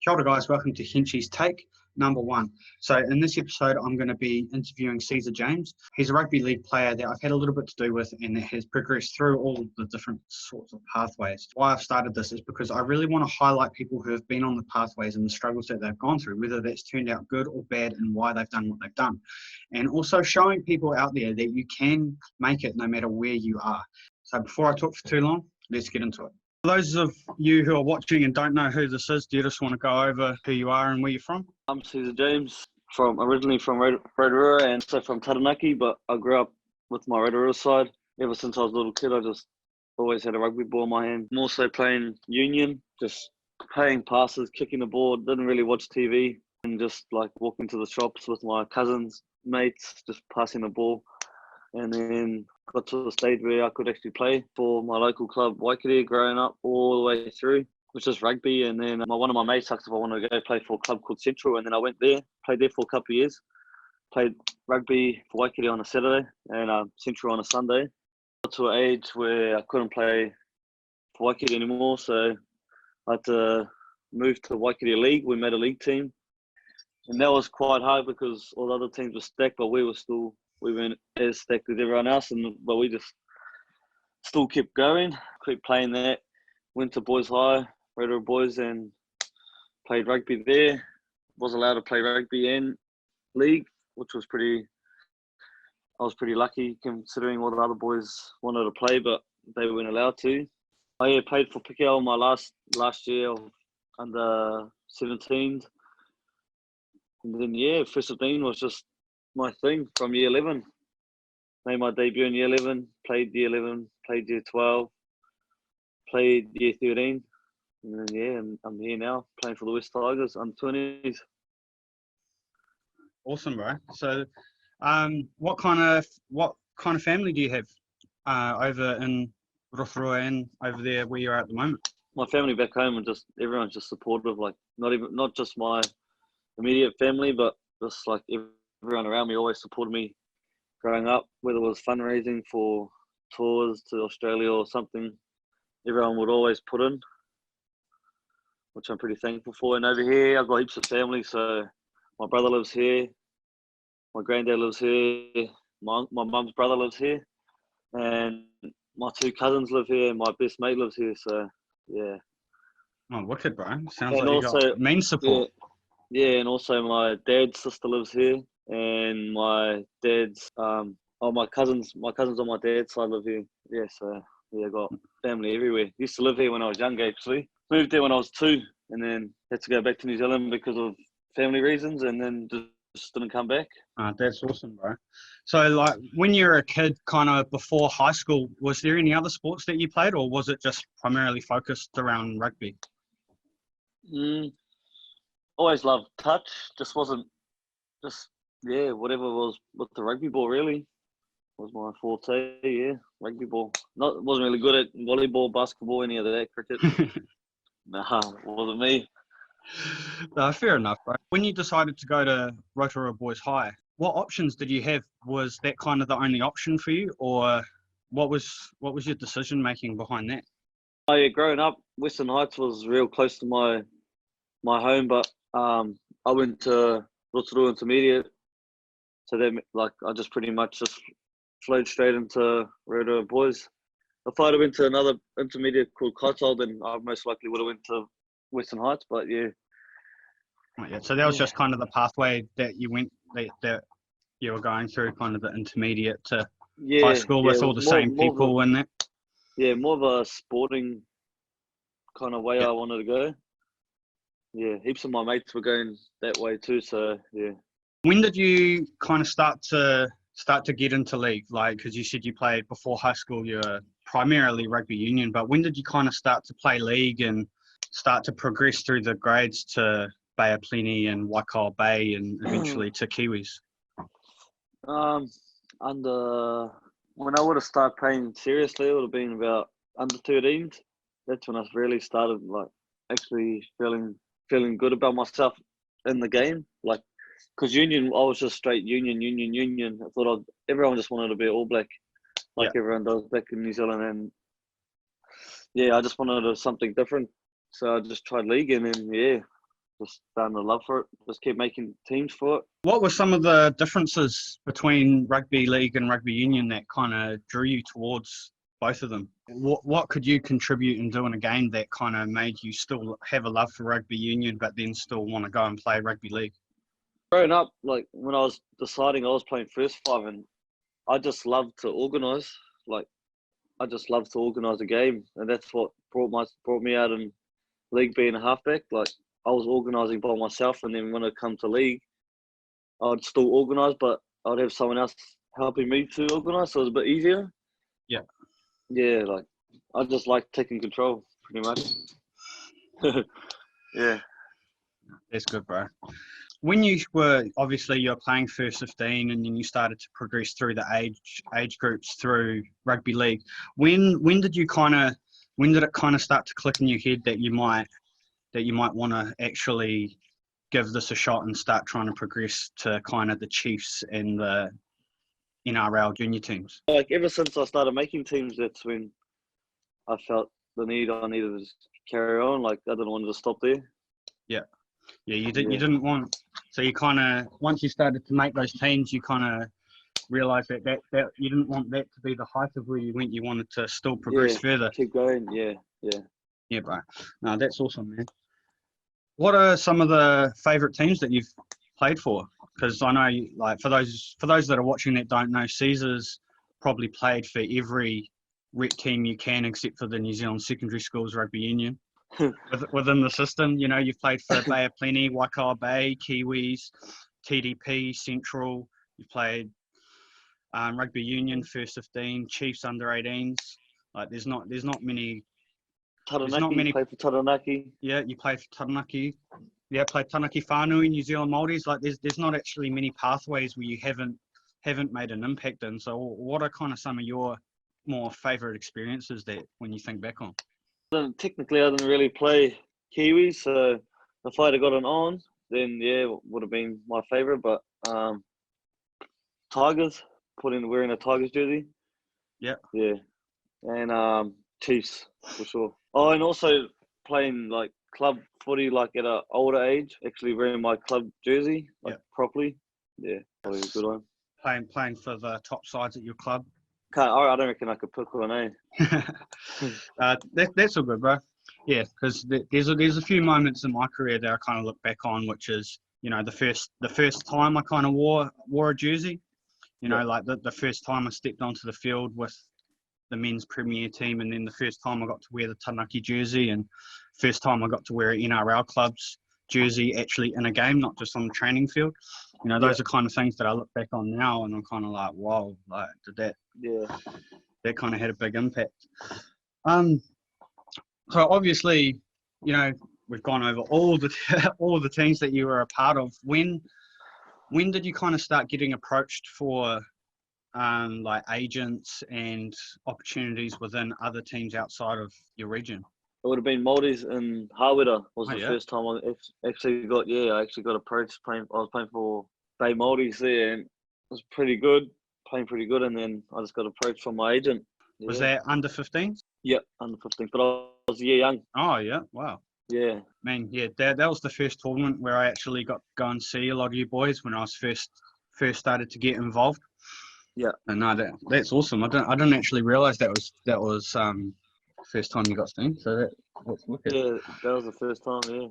Kia ora guys, welcome to Henchi's Take number 1. So in this episode, I'm going to be interviewing Ceiza James. He's a rugby league player that I've had a little bit to do with and has progressed through all of the different sorts of pathways. Why I've started this is because I really want to highlight people who have been on the pathways and the struggles that they've gone through, whether that's turned out good or bad and why they've done what they've done. And also showing people out there that you can make it no matter where you are. So before I talk for too long, let's get into it. For those of you who are watching and don't know who this is, do you just want to go over who you are and where you're from? I'm Ceiza James, originally from Rotorua and also from Taranaki, but I grew up with my Rotorua side. Ever since I was a little kid, I just always had a rugby ball in my hand. More so playing union, just playing passes, kicking the ball, didn't really watch TV, and just like walking to the shops with my cousins, mates, just passing the ball. And then got to the stage where I could actually play for my local club, Waikato, growing up all the way through, which is rugby. And then one of my mates asked if I wanted to go play for a club called Central, and then I went there, played there for a couple of years, played rugby for Waikato on a Saturday and Central on a Sunday. Got to an age where I couldn't play for Waikato anymore, so I had to move to Waikato League. We made a league team, and that was quite hard because all the other teams were stacked, but we weren't as stacked as everyone else, but we just still kept going, kept playing that. Went to Boys High, Rotorua Boys, and played rugby there. Was allowed to play rugby and league, which was I was pretty lucky considering all the other boys wanted to play, but they weren't allowed to. I played for Pickel my last year under 17s. And then, first 15 was just my thing from year 11. Made my debut in year 11, played year 11, played year 12, played year 13. And then, I'm here now playing for the Wests Tigers under 20s. Awesome, bro. So, what kind of family do you have over in Rotorua and over there where you're at the moment? My family back home and everyone's just supportive. Like not just my immediate family, but just like everyone around me always supported me growing up. Whether it was fundraising for tours to Australia or something, everyone would always put in, which I'm pretty thankful for. And over here, I've got heaps of family. So my brother lives here, my granddad lives here, my mum's brother lives here, and my 2 cousins live here, and my best mate lives here. So, yeah. Oh, wicked, bro. Sounds And like you got main support. Yeah, and also my dad's sister lives here, and my dad's my cousins on my dad's side live here. Yeah, so I got family everywhere. Used to live here when I was young, actually. Moved there when I was 2, and then had to go back to New Zealand because of family reasons, and then just didn't come back. That's awesome, bro. So, like, when you were a kid, kind of before high school, was there any other sports that you played, or was it just primarily focused around rugby? Always loved touch. Whatever was with the rugby ball really was my forte. Yeah, rugby ball. Wasn't really good at volleyball, basketball, any of that, cricket. Nah, wasn't me. No, fair enough, bro. When you decided to go to Rotorua Boys High, what options did you have? Was that kind of the only option for you, or what was your decision making behind that? Growing up, Western Heights was real close to my home, but I went to Rotorua Intermediate, so that I just pretty much just flowed straight into Rotorua Boys. If I'd have went to another intermediate called Cotswold, then I most likely would have went to Western Heights. But yeah. Oh, yeah. So that was just kind of the pathway that you went that you were going through, kind of the intermediate to high school with all the same people and that. Yeah, more of a sporting kind of way I wanted to go. Yeah, heaps of my mates were going that way too. So yeah. When did you kind of start to get into league? Like, because you said you played before high school, you were primarily rugby union, but when did you kind of start to play league and start to progress through the grades to Bay of Plenty and Waikato Bay and eventually to Kiwis? When I would have started playing seriously, it would have been about under 13s. That's when I really started actually feeling good about myself in the game. Because union, I was just straight union. I thought everyone just wanted to be All Black, everyone does back in New Zealand. And I just wanted something different. So I just tried league, and then just found the love for it. Just kept making teams for it. What were some of the differences between rugby league and rugby union that kind of drew you towards both of them? What could you contribute and do in a game that kind of made you still have a love for rugby union, but then still want to go and play rugby league? Growing up, like when I was deciding, I was playing first five, and I just loved to organise. Like I just loved to organise a game, and that's what brought me out in league being a halfback. Like I was organising by myself, and then when it come to league, I'd still organise, but I'd have someone else helping me to organise, so it was a bit easier. Yeah. Yeah, like I just like taking control, pretty much. Yeah. That's good, bro. When you were, obviously you're playing first 15 and then you started to progress through the age groups through rugby league. When did it kind of start to click in your head that you might want to actually give this a shot and start trying to progress to kind of the Chiefs and the NRL junior teams? Like ever since I started making teams, that's when I felt the need. I needed to just carry on. Like I didn't want to stop there. Yeah. Yeah, you didn't want. So you kind of, once you started to make those teams, you kind of realised that you didn't want that to be the height of where you went. You wanted to still progress further. Keep going. Yeah. Yeah, bro. No, that's awesome, man. What are some of the favourite teams that you've played for? Because I know, like, for those that are watching that don't know, Ceizas probably played for every rep team you can, except for the New Zealand Secondary Schools Rugby Union. Within the system, you know, you've played for Bay of Plenty, Waikawa Bay, Kiwis, TDP, Central. You've played Rugby Union, First 15, Chiefs under 18s. Like, there's not many. Taranaki, there's not many. Played for Taranaki. Yeah, you played for Taranaki. Yeah, played Taranaki Whānui, New Zealand Māoris. Like, there's not actually many pathways where you haven't made an impact in. So, what are kind of some of your more favourite experiences that when you think back on? Technically, I didn't really play Kiwi, so if I'd have got an on, then yeah, it would have been my favourite. But Tigers, wearing a Tigers jersey. Yeah. Yeah, and Chiefs for sure. Oh, and also playing like club footy, like at an older age, actually wearing my club jersey properly. Yeah, probably a good one. Playing for the top sides at your club. I don't reckon I could pick one, eh? That's all good, bro. Yeah, because there's a few moments in my career that I kind of look back on, which is, you know, the first time I kind of wore a jersey. You know, like the first time I stepped onto the field with the men's premier team, and then the first time I got to wear the Taranaki jersey, and first time I got to wear an NRL club's jersey actually in a game, not just on the training field. You know, those are kind of things that I look back on now, and I'm kind of like, wow, like that kind of had a big impact. So obviously, you know, we've gone over all the teams that you were a part of. When did you kind of start getting approached for like agents and opportunities within other teams outside of your region? It would have been Māoris in Hawera was the first time I actually got approached I was playing for Bay Māoris there, and it was playing pretty good, and then I just got approached from my agent. Yeah. Was that under 15s? Yeah, under 15s, but I was a year young. Oh yeah, wow. Yeah. Man, yeah, that was the first tournament where I actually got to go and see a lot of you boys when I was first started to get involved. Yeah. And no, that's awesome. I didn't actually realise that was first time you got seen. So that's wicked. Yeah, that was the first time. Yeah.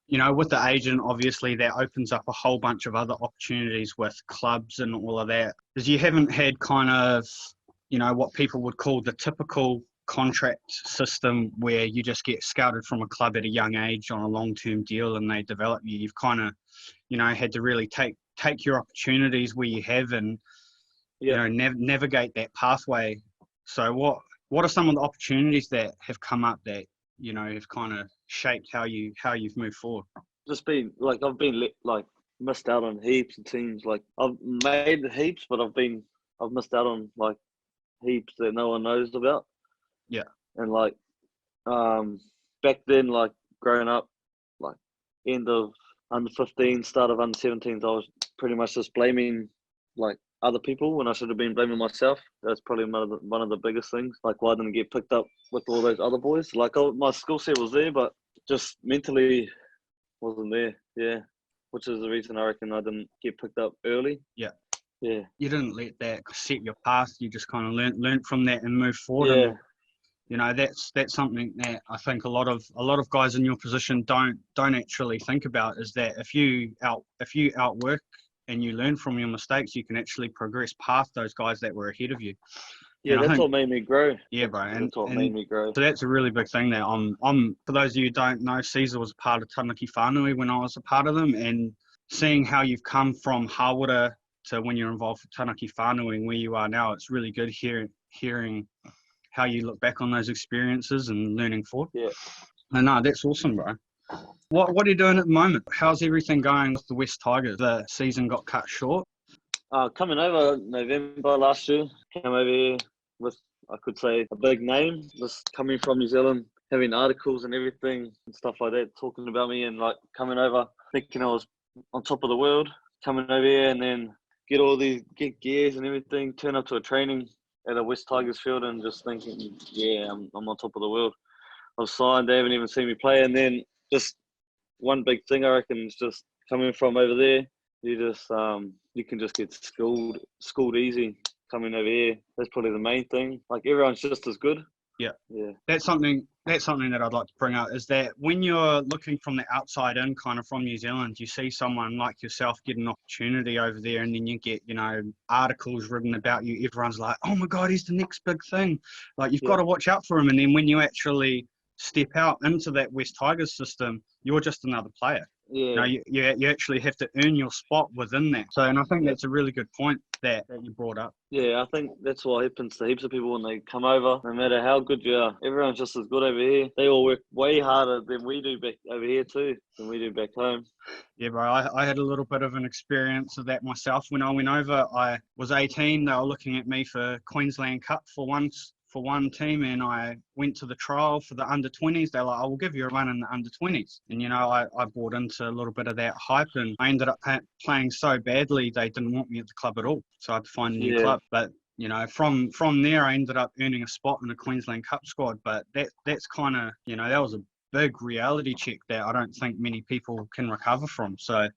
You know, with the agent, obviously that opens up a whole bunch of other opportunities with clubs and all of that. Because you haven't had kind of, you know, what people would call the typical contract system where you just get scouted from a club at a young age on a long-term deal and they develop you. You've kind of, you know, had to really take your opportunities where you have and, you know, navigate that pathway. So what are some of the opportunities that have come up that, you know, have kind of shaped how you've moved forward? Just been like, I've been like missed out on heaps of teams. Like I've made heaps, but I've missed out on like heaps that no one knows about. Yeah. And like back then, like growing up, like end of under 15, start of under 17s, I was pretty much just blaming like other people when I should have been blaming myself. That's probably one of the biggest things. Like why I didn't get picked up with all those other boys. Like my skill set was there, but just mentally wasn't there. Yeah, which is the reason I reckon I didn't get picked up early. Yeah. Yeah. You didn't let that set your path. You just kind of learnt from that and moved forward. Yeah. And, you know, that's something that I think a lot of guys in your position don't actually think about, is that if you outwork and you learn from your mistakes, you can actually progress past those guys that were ahead of you. Yeah, that's what made me grow. Yeah, bro. That's what made me grow. So that's a really big thing there. For those of you who don't know, Ceiza was a part of Tanuki Whanui when I was a part of them, and seeing how you've come from Hawara to when you're involved with Tanuki Whanui and where you are now, it's really good hearing how you look back on those experiences and learning forward. Yeah. And no, that's awesome, bro. What are you doing at the moment? How's everything going with the Wests Tigers? The season got cut short. Coming over November last year, came over here with, I could say, a big name. Just coming from New Zealand, having articles and everything and stuff like that, talking about me, and like coming over, thinking I was on top of the world. Coming over here and then get gears and everything, turn up to a training at a Wests Tigers field and just thinking, yeah, I'm on top of the world. I was signed, they haven't even seen me play, and then just one big thing I reckon is just coming from over there, you can just get schooled easy coming over here. That's probably the main thing. Like, everyone's just as good. Yeah. Yeah. That's something that I'd like to bring up, is that when you're looking from the outside in, kind of from New Zealand, you see someone like yourself get an opportunity over there, and then you get, you know, articles written about you. Everyone's like, oh my God, he's the next big thing. Like, you've got to watch out for him. And then when you actually step out into that Wests Tigers system, you're just another player. Yeah. You actually have to earn your spot within that. So, and I think that's a really good point that you brought up. Yeah, I think that's what happens to heaps of people when they come over. No matter how good you are, everyone's just as good over here. They all work way harder than we do back over here too, than we do back home. Yeah, bro, I had a little bit of an experience of that myself. When I went over, I was 18. They were looking at me for Queensland Cup for one team, and I went to the trial for the under-20s. They're like, I will give you a run in the under-20s. And, you know, I bought into a little bit of that hype, and I ended up playing so badly they didn't want me at the club at all. So I had to find a new club. But, you know, from there, I ended up earning a spot in the Queensland Cup squad. But that's kind of, you know, that was a big reality check that I don't think many people can recover from. So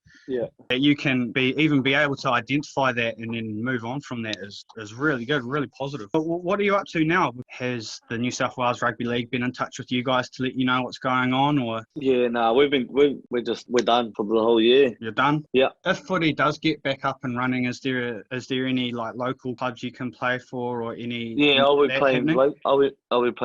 that you can be able to identify that and then move on from that is really good, really positive. But what are you up to now? Has the New South Wales Rugby League been in touch with you guys to let you know what's going on, or? Yeah, no, we're done for the whole year. You're done? Yeah. If footy does get back up and running, is there any like local clubs you can play for, or any? Yeah, I'll be playing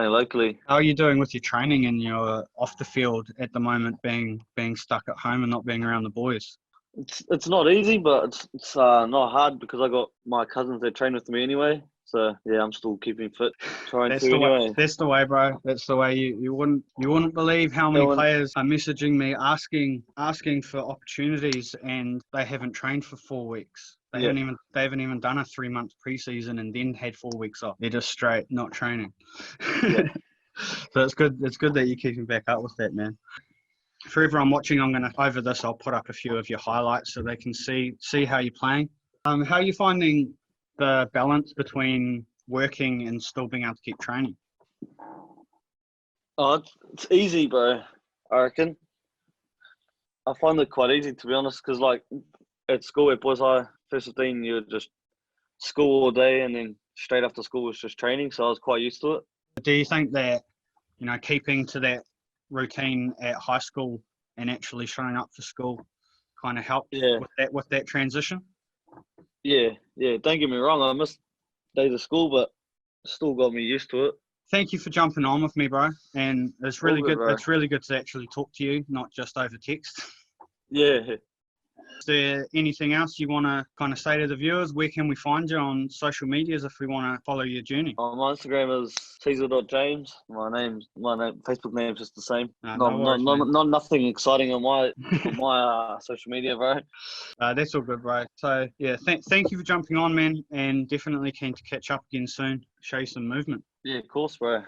locally. How are you doing with your training and your off the field at the moment, being stuck at home and not being around the boys? It's not easy, but it's not hard because I got my cousins that train with me anyway. So yeah, I'm still keeping fit. That's the way, bro. That's the way. You wouldn't believe how many players are messaging me asking for opportunities, and they haven't trained for 4 weeks. They haven't even done a 3-month preseason and then had 4 weeks off. They're just straight not training. Yeah. So it's good that you're keeping back up with that, man. For everyone watching, I'll put up a few of your highlights so they can see how you're playing. How are you finding the balance between working and still being able to keep training? Oh, it's easy, bro. I reckon. I find it quite easy, to be honest, because like at school at Boys High, first 15, you just school all day, and then straight after school was just training, so I was quite used to it. Do you think that, you know, keeping to that routine at high school and actually showing up for school kind of helped with that transition? Yeah. Don't get me wrong, I missed days of school, but still got me used to it. Thank you for jumping on with me, bro. And it's really good. Bro. It's really good to actually talk to you, not just over text. Yeah. Is there anything else you want to kind of say to the viewers? Where can we find you on social medias if we want to follow your journey? My Instagram is Ceiza.James. My Facebook name is just the same. Not nothing exciting on my social media, bro. That's all good, bro. So yeah, thank you for jumping on, man, and definitely keen to catch up again soon. Show you some movement. Yeah, of course, bro.